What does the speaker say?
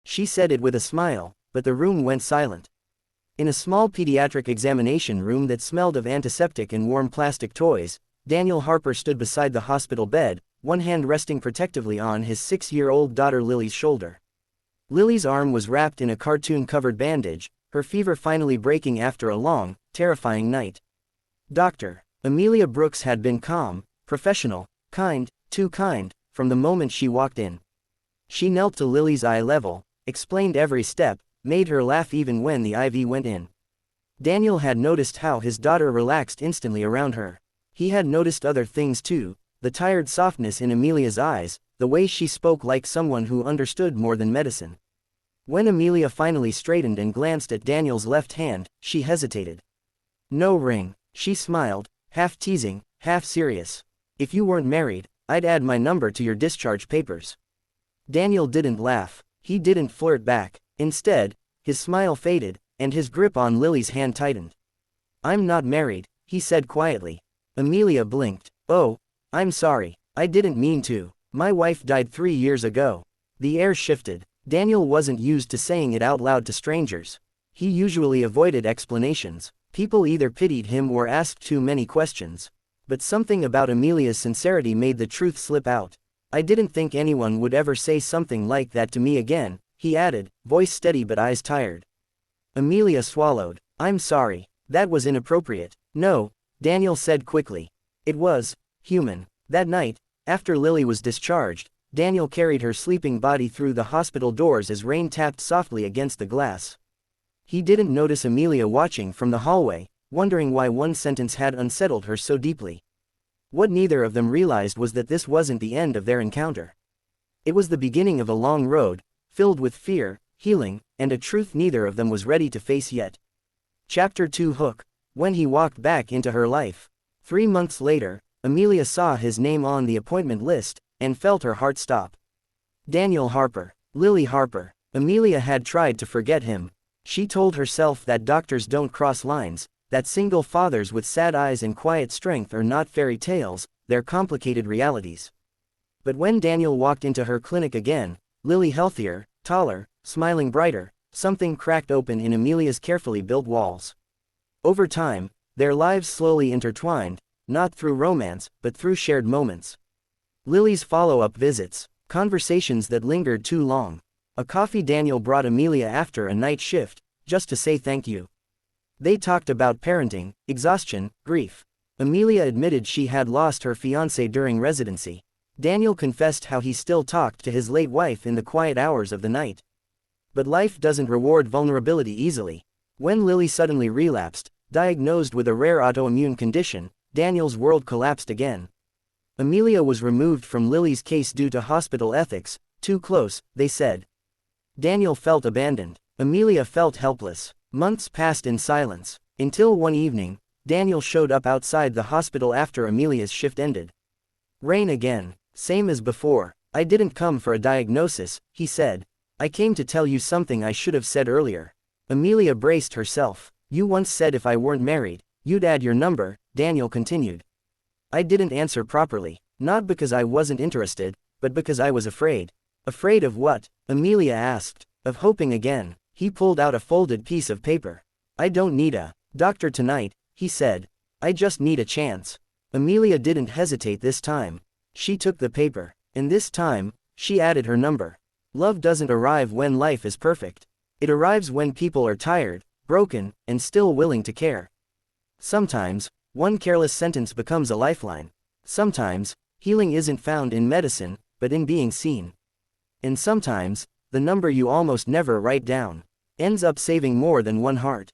She said it with a smile, but the room went silent. In a small pediatric examination room that smelled of antiseptic and warm plastic toys, Daniel Harper stood beside the hospital bed, one hand resting protectively on his 6-year-old daughter Lily's shoulder. Lily's arm was wrapped in a cartoon-covered bandage, her fever finally breaking after a long, terrifying night. Dr. Amelia Brooks had been calm, professional, kind, too kind, from the moment she walked in. She knelt to Lily's eye level, explained every step, made her laugh even when the IV went in. Daniel had noticed how his daughter relaxed instantly around her. He had noticed other things too, the tired softness in Amelia's eyes, the way she spoke like someone who understood more than medicine. When Amelia finally straightened and glanced at Daniel's left hand, she hesitated. "No ring," she smiled, half teasing, half serious. "If you weren't married, I'd add my number to your discharge papers." Daniel didn't laugh, he didn't flirt back. Instead, his smile faded, and his grip on Lily's hand tightened. "I'm not married," he said quietly. Amelia blinked. "Oh, I'm sorry, I didn't mean to. My wife died 3 years ago." The air shifted. Daniel wasn't used to saying it out loud to strangers. He usually avoided explanations. People either pitied him or asked too many questions. But something about Amelia's sincerity made the truth slip out. "I didn't think anyone would ever say something like that to me again," he added, voice steady but eyes tired. Amelia swallowed. "I'm sorry, that was inappropriate." "No," Daniel said quickly. "It was human." That night, after Lily was discharged, Daniel carried her sleeping body through the hospital doors as rain tapped softly against the glass. He didn't notice Amelia watching from the hallway, wondering why one sentence had unsettled her so deeply. What neither of them realized was that this wasn't the end of their encounter. It was the beginning of a long road, filled with fear, healing, and a truth neither of them was ready to face yet. Chapter 2 Hook. When he walked back into her life. 3 months later, Amelia saw his name on the appointment list, and felt her heart stop. Daniel Harper. Lily Harper. Amelia had tried to forget him. She told herself that doctors don't cross lines, that single fathers with sad eyes and quiet strength are not fairy tales, they're complicated realities. But when Daniel walked into her clinic again, Lily healthier, taller, smiling brighter, something cracked open in Amelia's carefully built walls. Over time, their lives slowly intertwined, not through romance, but through shared moments. Lily's follow-up visits, conversations that lingered too long. A coffee Daniel brought Amelia after a night shift, just to say thank you. They talked about parenting, exhaustion, grief. Amelia admitted she had lost her fiancé during residency. Daniel confessed how he still talked to his late wife in the quiet hours of the night. But life doesn't reward vulnerability easily. When Lily suddenly relapsed, diagnosed with a rare autoimmune condition, Daniel's world collapsed again. Amelia was removed from Lily's case due to hospital ethics, too close, they said. Daniel felt abandoned. Amelia felt helpless. Months passed in silence, until one evening, Daniel showed up outside the hospital after Amelia's shift ended. "Rain again, same as before. I didn't come for a diagnosis," he said. "I came to tell you something I should have said earlier." Amelia braced herself. "You once said if I weren't married, you'd add your number," Daniel continued. "I didn't answer properly, not because I wasn't interested, but because I was afraid." "Afraid of what?" Amelia asked. "Of hoping again." He pulled out a folded piece of paper. "I don't need a doctor tonight," he said. "I just need a chance." Amelia didn't hesitate this time. She took the paper, and this time, she added her number. Love doesn't arrive when life is perfect. It arrives when people are tired, broken, and still willing to care. Sometimes, one careless sentence becomes a lifeline. Sometimes, healing isn't found in medicine, but in being seen. And sometimes, the number you almost never write down ends up saving more than one heart.